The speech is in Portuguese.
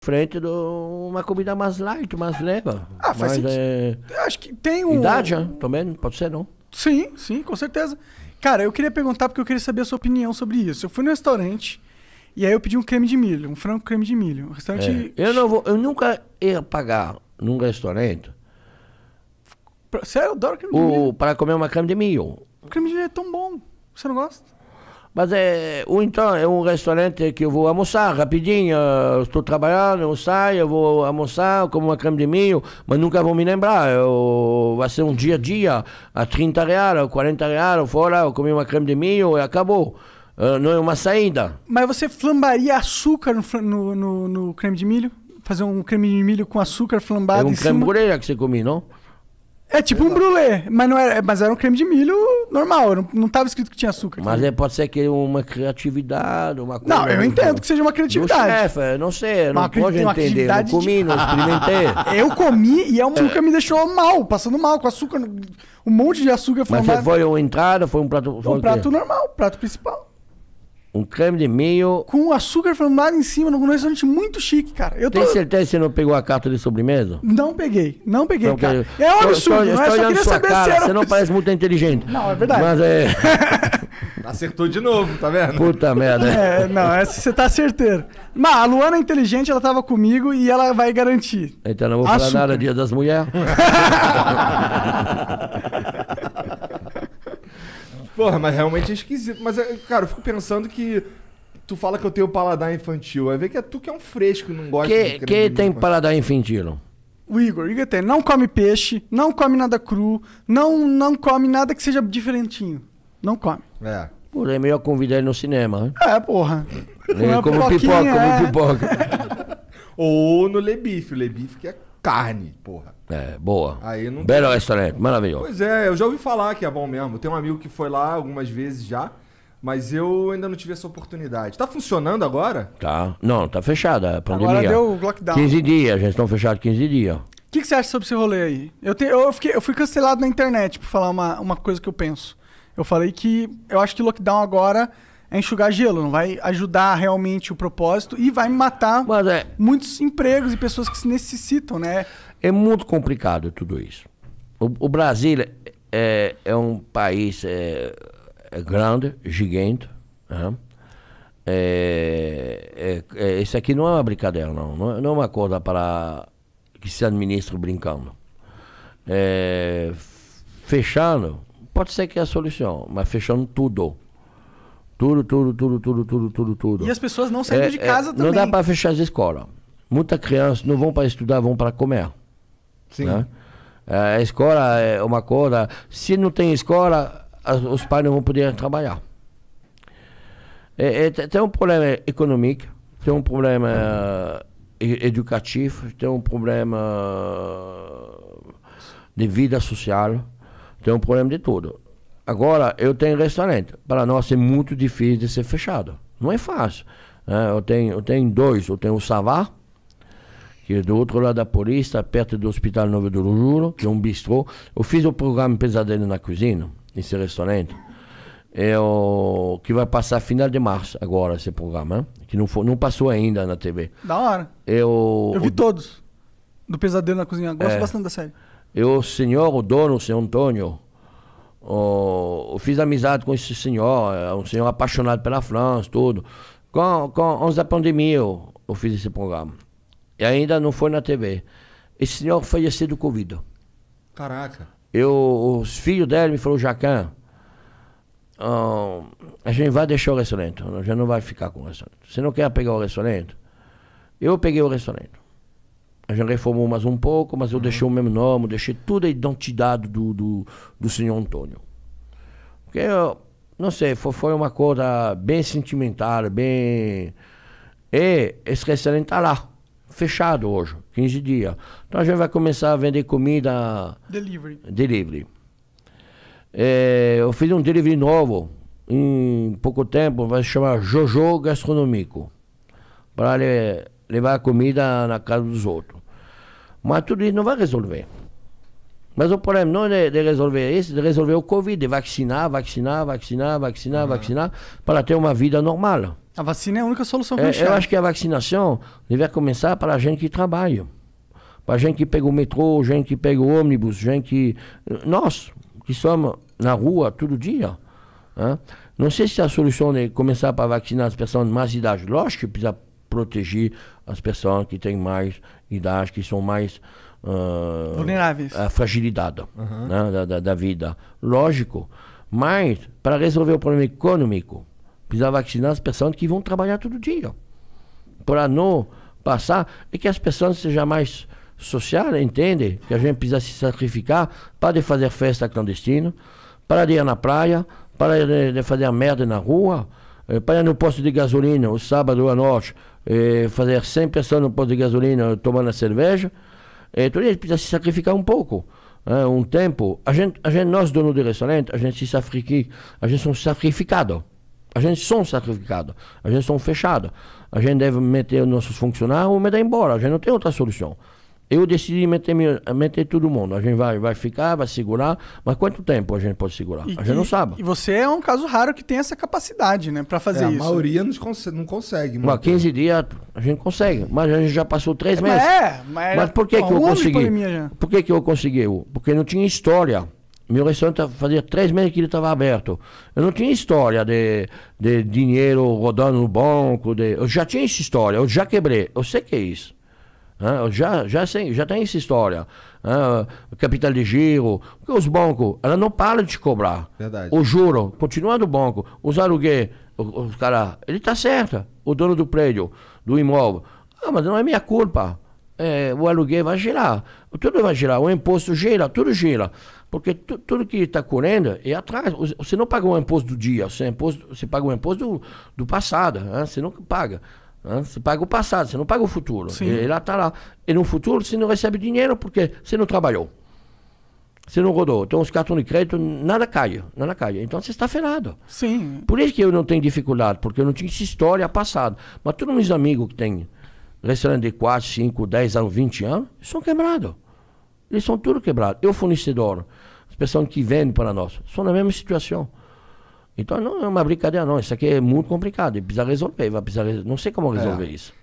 frente de uma comida mais light, mais leve. Ah, faz sentido. Acho que tem Idade, também, pode ser, não? Sim, sim, com certeza. Cara, eu queria perguntar porque eu queria saber a sua opinião sobre isso. Eu fui no restaurante e aí eu pedi um creme de milho, um frango creme de milho. Um restaurante... Eu nunca ia pagar num restaurante Sério, eu adoro creme de milho. para comer uma creme de milho. O creme de milho é tão bom. Você não gosta? Mas ou então é um restaurante que eu vou almoçar rapidinho, eu estou trabalhando, eu saio, eu vou almoçar, como uma creme de milho, mas nunca vou me lembrar. Vai ser um dia a dia, a 30 reais, 40 reais, eu for lá, eu comi uma creme de milho e acabou. Não é uma saída. Mas você flambaria açúcar no creme de milho? Fazer um creme de milho com açúcar flambado É um em creme cima? brulee que você come, não? É tipo um brulê, mas era um creme de milho normal, não tava escrito que tinha açúcar. Mas pode ser que é uma criatividade, uma coisa... Não, eu entendo que seja uma Do criatividade. chefe, não sei, não pode uma entender, não criatividade comi, não experimentei. Eu comi e o açúcar me deixou mal, passando mal, com açúcar, um monte de açúcar Mas flambado. foi uma entrada, foi um prato... Foi um prato normal, prato principal. Um creme de milho... Com açúcar flambado em cima, num restaurante muito chique, cara. Tem certeza que você não pegou a carta de sobremesa? Não peguei, Não, cara. É um absurdo, eu não é? estou Só olhando queria sua saber cara, se era você não um... parece muito inteligente. Não, é verdade. Mas Acertou de novo, tá vendo? Puta merda. Não, essa você tá certeiro. Mas a Luana é inteligente, ela tava comigo e ela vai garantir. Então não vou falar Açúcar. nada Dia das Mulheres. Porra, mas realmente é esquisito. Mas, cara, eu fico pensando que tu fala que eu tenho paladar infantil. Aí vê que é tu que é um fresco e não gosta de creme de Que milho tem com- paladar infantil? O Igor tem, não come peixe, não come nada cru, não come nada que seja diferentinho. Não come. É. Pô, é melhor convidar ele no cinema, né? Porra. Como pipoca, como pipoca. Ou no Lebife. O Lebife que é carne, porra. Boa. Aí não Belo tem- restaurante, maravilhoso. Pois é, eu já ouvi falar que é bom mesmo. Tem um amigo que foi lá algumas vezes já, mas eu ainda não tive essa oportunidade. Tá funcionando agora? Tá. Não, tá fechada a pandemia. Agora deu o lockdown. 15 dias, já estão fechados 15 dias. O que você acha sobre esse rolê aí? Eu fui cancelado na internet por falar uma coisa que eu penso. Eu falei que eu acho que lockdown agora é enxugar gelo, não vai ajudar realmente o propósito e vai matar Mas muitos empregos e pessoas que se necessitam, né? é muito complicado tudo isso. O Brasil é um país grande, gigante. Né? Isso aqui não é uma brincadeira, não é uma coisa para que se administra brincando. Fechando, pode ser que é a solução, mas fechando tudo. Tudo. E as pessoas não saindo de casa também. Não dá para fechar as escolas. Muitas crianças não vão para estudar, vão para comer. Sim. Né? A escola é uma coisa. Se não tem escola, os pais não vão poder trabalhar. Tem um problema econômico, tem um problema educativo, tem um problema de vida social, tem um problema de tudo. Agora, eu tenho restaurante. Para nós é muito difícil de ser fechado. Não é fácil. Né? Eu tenho dois. Eu tenho o Savá, que é do outro lado da Paulista, perto do Hospital Novo do Juro, que é um bistrô. Eu fiz o programa Pesadelo na Cozinha, nesse restaurante, que vai passar final de março agora, esse programa, hein? Que não passou ainda na TV. Da hora. Eu vi todos. Do Pesadelo na Cozinha. Gosto bastante da série. O dono, o senhor Antônio, eu fiz amizade com esse senhor, um senhor apaixonado pela França, tudo. Antes da pandemia eu fiz esse programa. E ainda não foi na TV. Esse senhor faleceu do Covid. Caraca. Os filhos dele me falaram, Jacan, a gente vai deixar o restaurante, a gente não vai ficar com o restaurante. Você não quer pegar o restaurante? Eu peguei o restaurante. A gente reformou mais um pouco, mas eu deixei o mesmo nome, deixei toda a identidade do senhor Antônio. Porque, não sei, foi uma coisa bem sentimental, bem... E esse restaurante está lá, fechado hoje, 15 dias. Então a gente vai começar a vender comida... Delivery. Eu fiz um delivery novo, em pouco tempo, vai se chamar Jojo Gastronômico, para levar a comida na casa dos outros. Mas tudo isso não vai resolver. Mas o problema não é de resolver isso, de resolver o Covid, de vacinar, para ter uma vida normal. A vacina é a única solução que eu Eu enxergo. acho que a vacinação deve começar para a gente que trabalha. Para a gente que pega o metrô, gente que pega o ônibus, gente que... Nós, que somos na rua todo dia. Né? Não sei se a solução é começar para vacinar as pessoas de mais idade. Lógico que precisa proteger as pessoas que têm mais idade, que são mais... vulneráveis. A fragilidade né, da vida. Lógico. Mas, para resolver o problema econômico, precisa vacinar as pessoas que vão trabalhar todo dia. Para não passar, e que as pessoas sejam mais sociais, entendem que a gente precisa se sacrificar para de fazer festa clandestina, para de ir na praia, para de fazer a merda na rua, para ir no posto de gasolina, o sábado à noite, fazer 100 pessoas no posto de gasolina tomando a cerveja. Então a gente precisa se sacrificar um pouco. Um tempo, nós donos de restaurante, a gente somos sacrificados. A gente somos sacrificados. A gente somos fechados. A gente deve meter os nossos funcionários ou meter embora. A gente não tem outra solução. Eu decidi meter todo mundo. A gente vai ficar, vai segurar. Mas quanto tempo a gente pode segurar? A gente não sabe. E você é um caso raro que tem essa capacidade, né? Pra fazer isso. A maioria não consegue. Mas 15 dias a gente consegue. Mas a gente já passou 3 meses. Mas por que eu consegui? Por que eu consegui? Porque não tinha história. Meu restaurante fazia 3 meses que ele estava aberto. Eu não tinha história de dinheiro rodando no banco. Eu já tinha essa história. Eu já quebrei. Eu sei que é isso. Eu já tenho essa história. Capital de giro. Porque os bancos, ela não para de te cobrar. Verdade. O juro, continua do banco. Os aluguéis, os caras, ele está certo. O dono do prédio, do imóvel. Mas não é minha culpa. O aluguel vai girar. Tudo vai girar. O imposto gira, tudo gira. Porque tudo que está correndo é atrás. Você não paga o imposto do dia. Você paga o imposto do passado. Você não paga. Você paga o passado, você não paga o futuro. Ele está lá. E no futuro você não recebe dinheiro porque você não trabalhou. Você não rodou. Então os cartões de crédito, nada cai. Então você está ferrado. Sim. Por isso que eu não tenho dificuldade, porque eu não tinha essa história passada. Mas todos meus amigos que têm restaurante de 4, 5, 10 anos, 20 anos, são quebrados. Eles são tudo quebrados. Eu, fornecedor, as pessoas que vendem para nós, são na mesma situação. Então não é uma brincadeira, não. Isso aqui é muito complicado. Precisa resolver. Não sei como resolver isso.